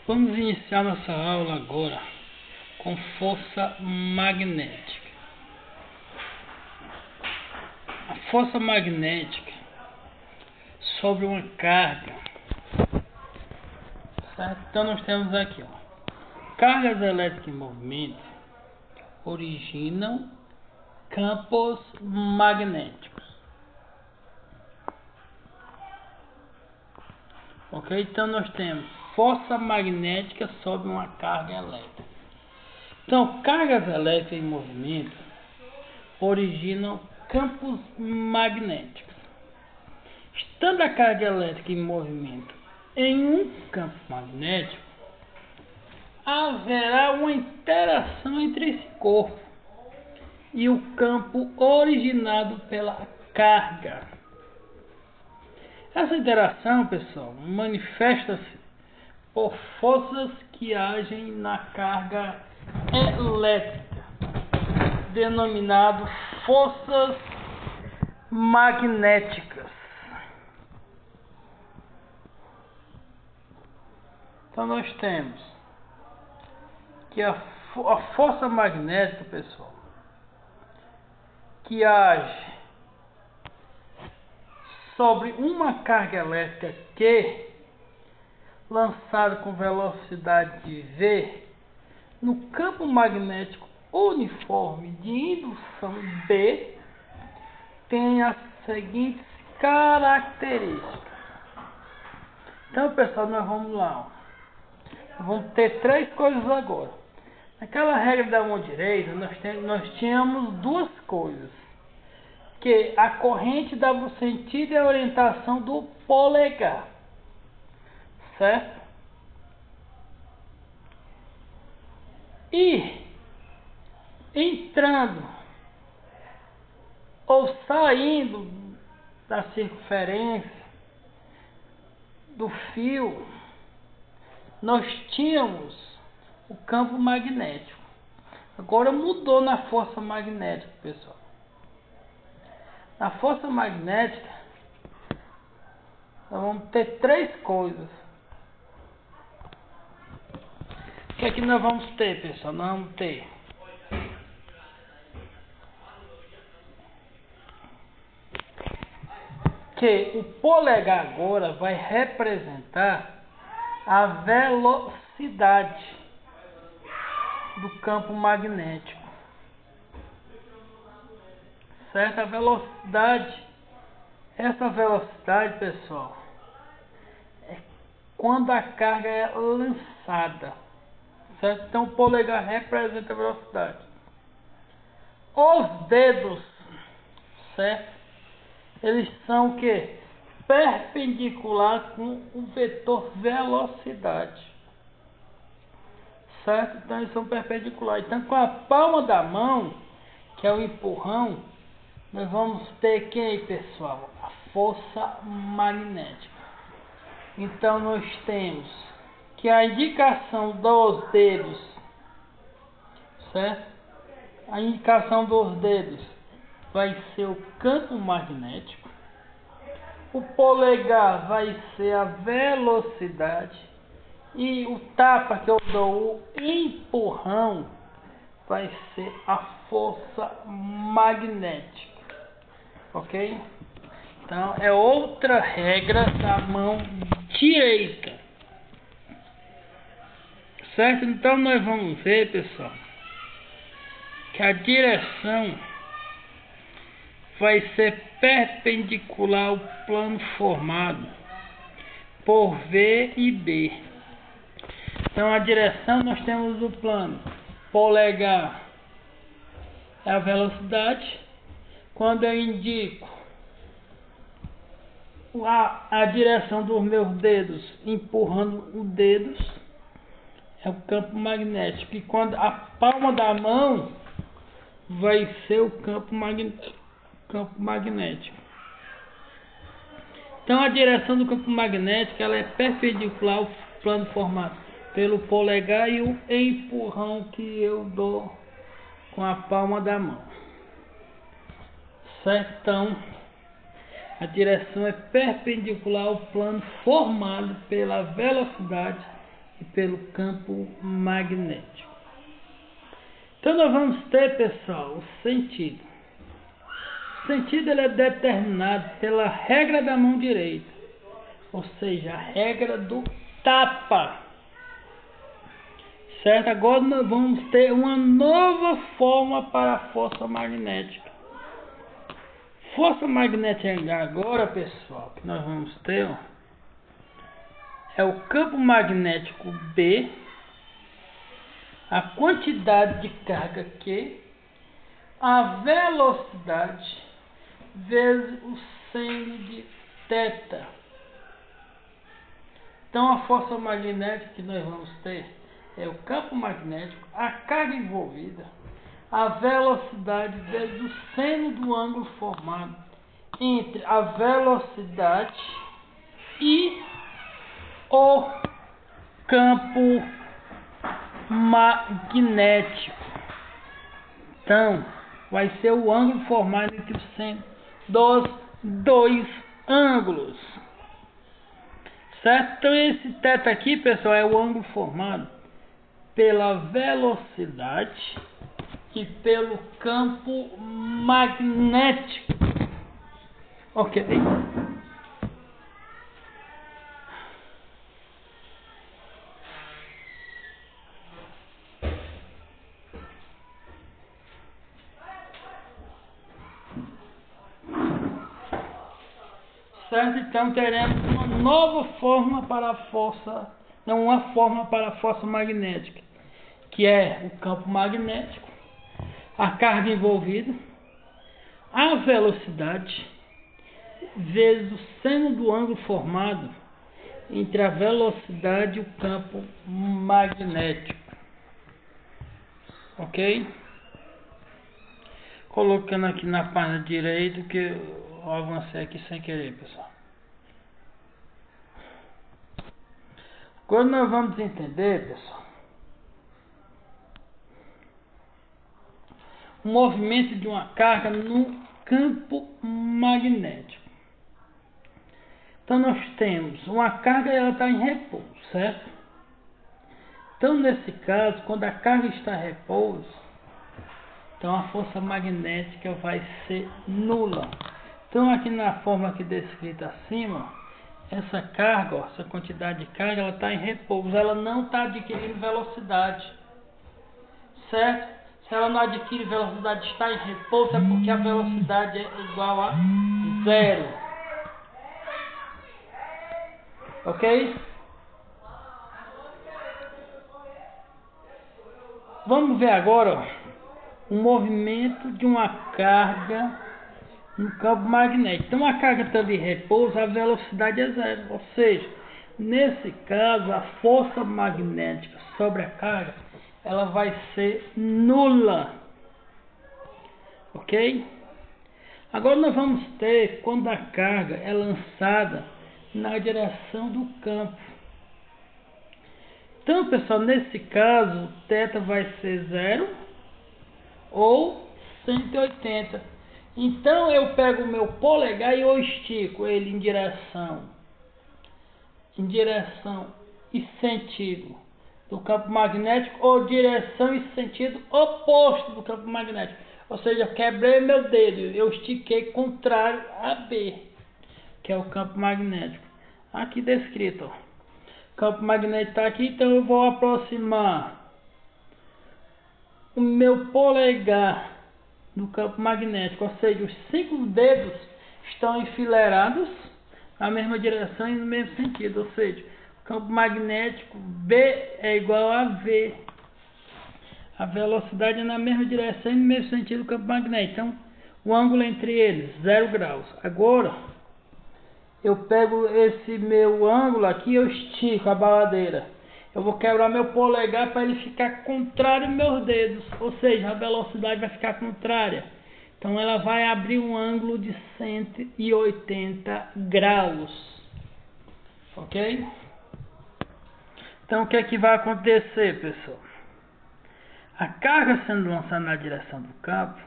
Vamos iniciar nossa aula agora com força magnética. A força magnética sobre uma carga, certo? Então nós temos aqui, cargas elétricas em movimento originam campos magnéticos. Ok? Então nós temos força magnética sobre uma carga elétrica. Então, cargas elétricas em movimento originam campos magnéticos. Estando a carga elétrica em movimento em um campo magnético, haverá uma interação entre esse corpo e o campo originado pela carga. Essa interação, pessoal, manifesta-se por forças que agem na carga elétrica, denominado forças magnéticas. Então nós temos que a força magnética, pessoal, que age sobre uma carga elétrica Q, lançada com velocidade V, no campo magnético uniforme de indução B, tem as seguintes características. Então, pessoal, nós vamos lá. Vamos ter três coisas agora. Naquela regra da mão direita, nós tínhamos duas coisas. Que a corrente dava o sentido e a orientação do polegar. Certo? E entrando ou saindo da circunferência do fio, nós tínhamos o campo magnético. Agora mudou na força magnética, pessoal. Na força magnética, nós vamos ter três coisas. O que é que nós vamos ter, pessoal? Nós vamos ter que o polegar agora vai representar a velocidade do campo magnético. Certo? A velocidade, essa velocidade, pessoal, é quando a carga é lançada. Certo? Então o polegar representa a velocidade. Os dedos, certo? Eles são o que? Perpendicular com o vetor velocidade. Certo? Então eles são perpendiculares. Então com a palma da mão, que é o empurrão, nós vamos ter quem, pessoal? A força magnética. Então nós temos que a indicação dos dedos, certo? A indicação dos dedos vai ser o campo magnético. O polegar vai ser a velocidade. E o tapa que eu dou, o empurrão, vai ser a força magnética. Ok? Então é outra regra da mão direita. Certo? Então nós vamos ver, pessoal, que a direção vai ser perpendicular ao plano formado por V e B. Então a direção, nós temos o plano polegar é a velocidade. Quando eu indico a direção dos meus dedos empurrando os dedos, é o campo magnético. E quando a palma da mão vai ser o campo magnético. Então a direção do campo magnético, ela é perpendicular ao plano formado pelo polegar e o empurrão que eu dou com a palma da mão. Certo? Então a direção é perpendicular ao plano formado pela velocidade e pelo campo magnético. Então nós vamos ter, pessoal, o sentido. O sentido ele é determinado pela regra da mão direita, ou seja, a regra do tapa. Certo? Agora nós vamos ter uma nova forma para a força magnética. Força magnética agora, pessoal, que nós vamos ter, ó, é o campo magnético B, a quantidade de carga Q, a velocidade vezes o seno de θ. Então a força magnética que nós vamos ter é o campo magnético, a carga envolvida, a velocidade vezes o seno do ângulo formado entre a velocidade e o campo magnético. Então, vai ser o ângulo formado entre o seno dos dois ângulos. Certo? Então, esse θ aqui, pessoal, é o ângulo formado pela velocidade e pelo campo magnético. Ok? Certo? Então teremos uma nova forma para a força, não, uma forma para a força magnética, que é o campo magnético, a carga envolvida, a velocidade vezes o seno do ângulo formado entre a velocidade e o campo magnético. Ok? Colocando aqui na página direita, que eu avancei aqui sem querer, pessoal. Agora nós vamos entender, pessoal, o movimento de uma carga no campo magnético. Então nós temos uma carga, ela está em repouso, certo? Então nesse caso, quando a carga está em repouso, então a força magnética vai ser nula. Então aqui na forma aqui descrita acima, essa carga, ó, essa quantidade de carga, ela está em repouso, ela não está adquirindo velocidade, certo? Se ela não adquire velocidade, está em repouso, é porque a velocidade é igual a zero. Ok? Vamos ver agora, ó, o movimento de uma carga no campo magnético. Então a carga está de repouso, a velocidade é zero. Ou seja, nesse caso, a força magnética sobre a carga, ela vai ser nula. Ok? Agora nós vamos ter quando a carga é lançada na direção do campo. Então, pessoal, nesse caso, θ vai ser 0 ou 180. Então, eu pego o meu polegar e eu estico ele em direção e sentido do campo magnético, ou direção e sentido oposto do campo magnético. Ou seja, eu quebrei meu dedo, eu estiquei contrário a B, que é o campo magnético. Aqui descrito, ó. O campo magnético está aqui, então eu vou aproximar o meu polegar do campo magnético, ou seja, os 5 dedos estão enfileirados na mesma direção e no mesmo sentido, ou seja, o campo magnético B é igual a V. A velocidade é na mesma direção e no mesmo sentido do campo magnético. Então, o ângulo entre eles, 0 graus. Agora, eu pego esse meu ângulo aqui e eu estico a baladeira. Eu vou quebrar meu polegar para ele ficar contrário aos meus dedos. Ou seja, a velocidade vai ficar contrária. Então ela vai abrir um ângulo de 180 graus. Ok? Então o que é que vai acontecer, pessoal? A carga sendo lançada na direção do campo,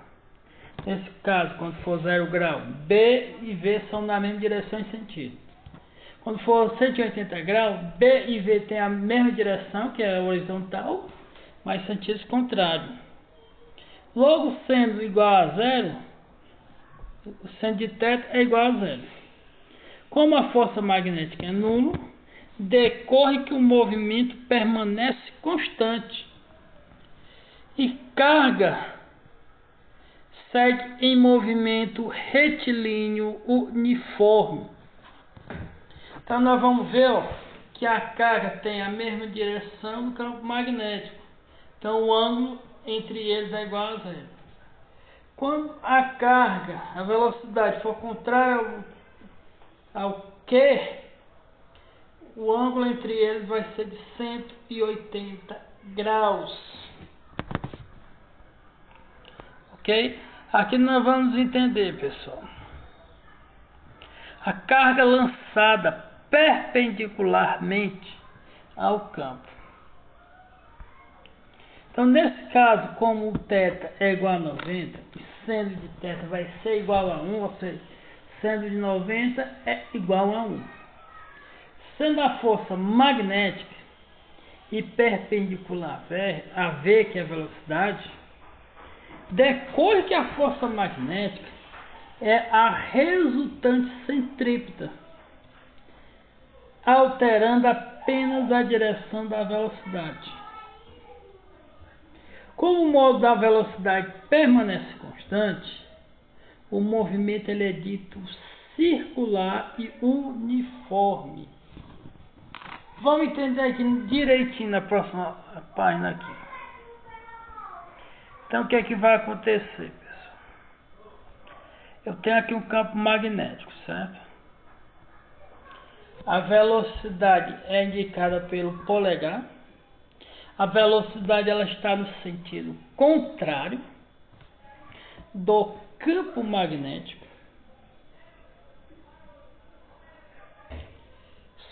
nesse caso, quando for 0 grau, B e V são na mesma direção e sentido. Quando for 180 graus, B e V tem a mesma direção, que é a horizontal, mas sentido contrário. Logo, sendo igual a zero, o seno de θ é igual a zero. Como a força magnética é nula, decorre que o movimento permanece constante e carga segue em movimento retilíneo uniforme. Então nós vamos ver, ó, que a carga tem a mesma direção do campo magnético. Então o ângulo entre eles é igual a zero. Quando a carga, a velocidade for contrária ao Q, o ângulo entre eles vai ser de 180 graus. Ok? Aqui nós vamos entender, pessoal. A carga lançada perpendicularmente ao campo. Então, nesse caso, como o θ é igual a 90, o seno de θ vai ser igual a 1, ou seja, seno de 90 é igual a 1. Sendo a força magnética e perpendicular a V, que é a velocidade, decorre que a força magnética é a resultante centrípeta, alterando apenas a direção da velocidade. Como o modo da velocidade permanece constante, o movimento ele é dito circular e uniforme. Vamos entender aqui direitinho na próxima página aqui. Então, o que é que vai acontecer, pessoal? Eu tenho aqui um campo magnético, certo? A velocidade é indicada pelo polegar. A velocidade ela está no sentido contrário do campo magnético,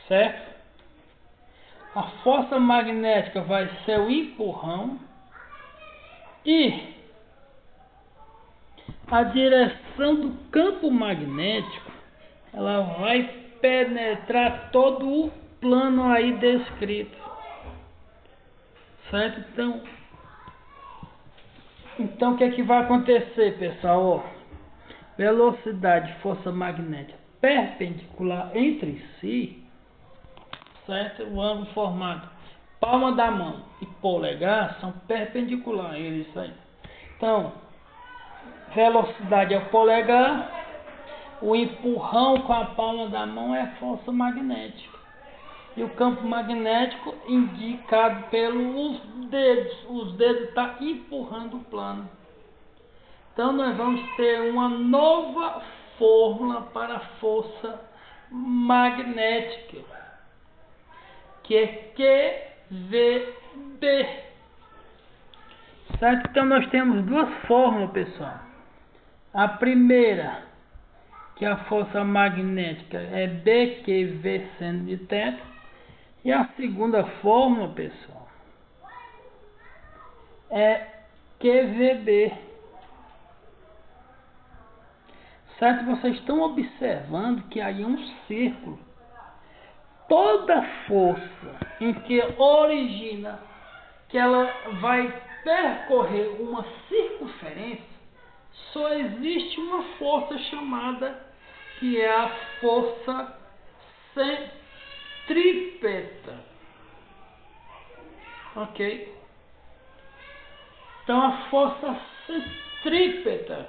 certo? A força magnética vai ser o empurrão e a direção do campo magnético ela vai penetrar todo o plano aí descrito, certo? Então o que é que vai acontecer, pessoal? Velocidade e força magnética perpendicular entre si, certo? O ângulo formado palma da mão e polegar são perpendiculares, isso aí. Então, velocidade é o polegar, o empurrão com a palma da mão é a força magnética. E o campo magnético indicado pelos dedos. Os dedos estão empurrando o plano. Então nós vamos ter uma nova fórmula para a força magnética, que é QVB. Certo? Então nós temos duas fórmulas, pessoal. A primeira, que a força magnética é BQV seno de θ. E a segunda fórmula, pessoal, é QVB. Certo? Vocês estão observando que aí é um círculo. Toda força em que origina que ela vai percorrer uma circunferência, só existe uma força chamada que é a força centrípeta. Ok? Então a força centrípeta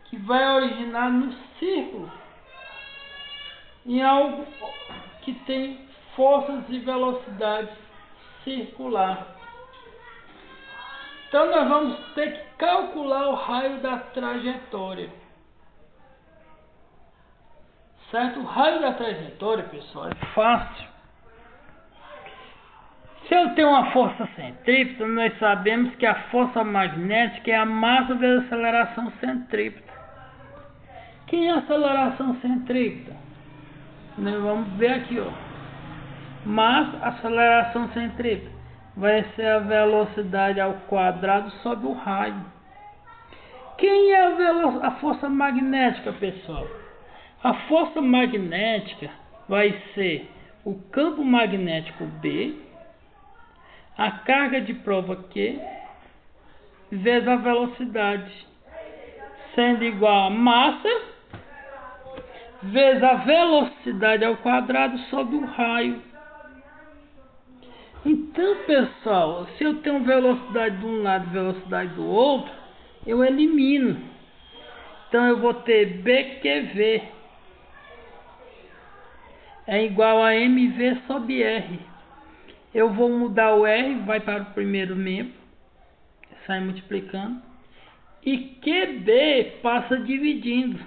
que vai originar no círculo em algo que tem forças e velocidade circular. Então nós vamos ter que calcular o raio da trajetória. Certo? O raio da trajetória, pessoal, é fácil. Se eu tenho uma força centrípeta, nós sabemos que a força magnética é a massa vezes a aceleração centrípeta. Quem é a aceleração centrípeta? Nós vamos ver aqui, ó. Massa, aceleração centrípeta vai ser a velocidade ao quadrado sobre o raio. Quem é a força magnética, pessoal? A força magnética vai ser o campo magnético B, a carga de prova Q, vezes a velocidade, sendo igual a massa vezes a velocidade ao quadrado sobre o raio. Então, pessoal, se eu tenho velocidade de um lado e velocidade do outro, eu elimino. Então, eu vou ter BQV é igual a MV sobre R. Eu vou mudar o R, vai para o primeiro membro, sai multiplicando. E QB passa dividindo.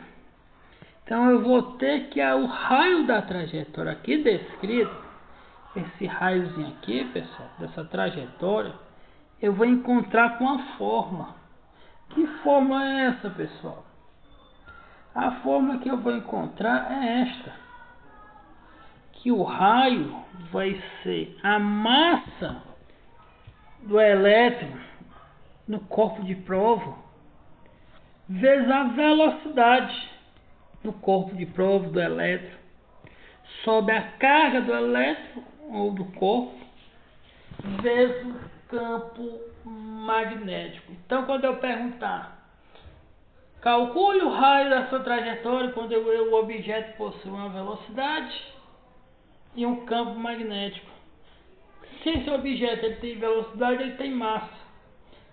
Então eu vou ter que o raio da trajetória aqui descrito, esse raiozinho aqui, pessoal, dessa trajetória, eu vou encontrar com a forma. Que forma é essa, pessoal? A forma que eu vou encontrar é esta. Que o raio vai ser a massa do elétron no corpo de prova vezes a velocidade no corpo de prova do elétron sobre a carga do elétron ou do corpo vezes o campo magnético. Então, quando eu perguntar, calcule o raio da sua trajetória quando o objeto possui uma velocidade e um campo magnético. Se esse objeto ele tem velocidade, ele tem massa.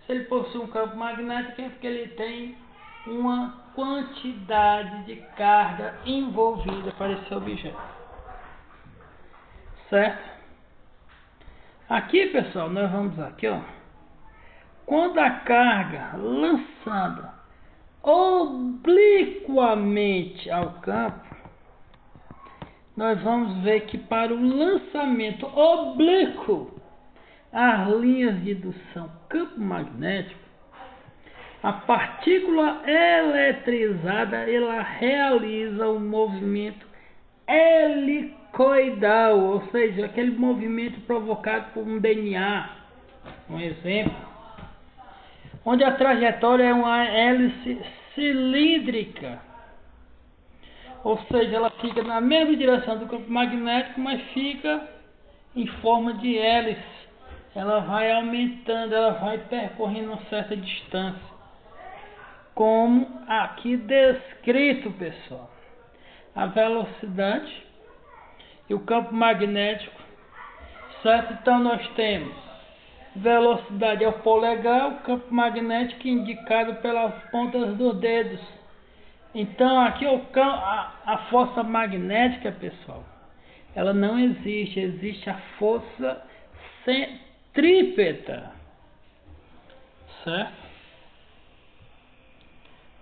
Se ele possui um campo magnético, é porque ele tem uma quantidade de carga envolvida para esse objeto. Certo? Aqui, pessoal, nós vamos aqui, ó. Quando a carga lançada obliquamente ao campo, nós vamos ver que para o lançamento oblíquo às linhas de indução campo magnético, a partícula eletrizada ela realiza um movimento helicoidal, ou seja, aquele movimento provocado por um DNA, um exemplo, onde a trajetória é uma hélice cilíndrica, ou seja, ela fica na mesma direção do campo magnético, mas fica em forma de hélice. Ela vai aumentando, ela vai percorrendo uma certa distância. Como aqui descrito, pessoal. A velocidade e o campo magnético, certo? Então nós temos velocidade é o polegar, o campo magnético indicado pelas pontas dos dedos. Então aqui a força magnética, pessoal, ela não existe, existe a força centrípeta, certo?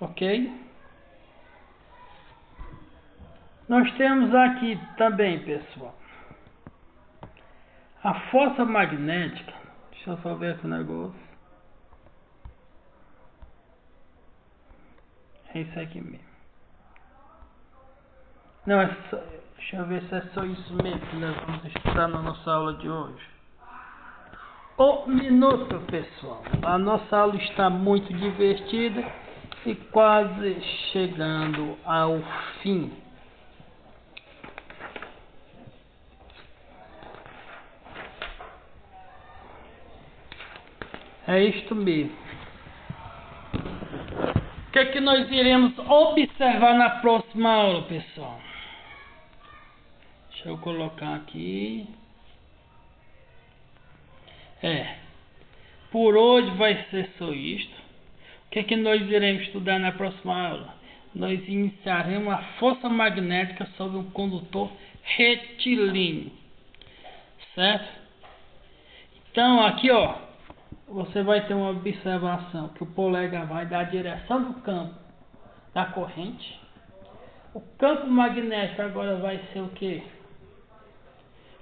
Ok? Nós temos aqui também, pessoal, a força magnética. Deixa eu só ver esse negócio. É isso aqui mesmo. Não, é só, deixa eu ver se é só isso mesmo que nós vamos estudar na nossa aula de hoje. Um minuto, pessoal. A nossa aula está muito divertida e quase chegando ao fim. É isto mesmo. O que é que nós iremos observar na próxima aula, pessoal? Deixa eu colocar aqui. Por hoje vai ser só isto. O que é que nós iremos estudar na próxima aula? Nós iniciaremos a força magnética sobre um condutor retilíneo. Certo? Então aqui, ó, você vai ter uma observação que o polegar vai dar a direção do campo da corrente. O campo magnético agora vai ser o quê?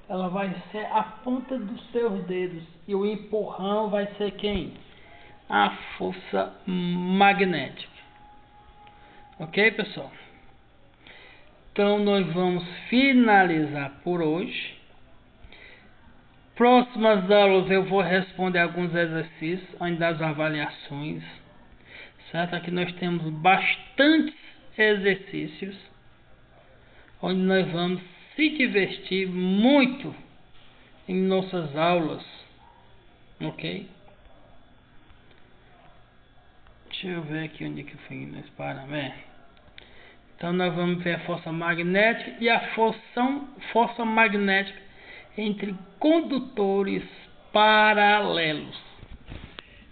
Ela vai ser a ponta dos seus dedos. E o empurrão vai ser quem? A força magnética. Ok, pessoal? Então nós vamos finalizar por hoje. Próximas aulas eu vou responder alguns exercícios, ainda das avaliações. Certo? Aqui nós temos bastantes exercícios. onde nós vamos se divertir muito em nossas aulas, ok? Deixa eu ver aqui onde que foi nesse parâmetro. Então nós vamos ver a força magnética e a força magnética entre condutores paralelos.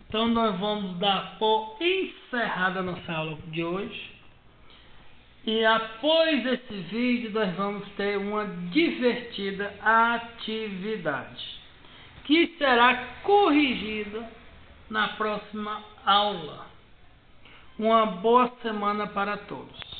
Então nós vamos dar por encerrada a nossa aula de hoje. E após esse vídeo nós vamos ter uma divertida atividade que será corrigida na próxima aula. Uma boa semana para todos.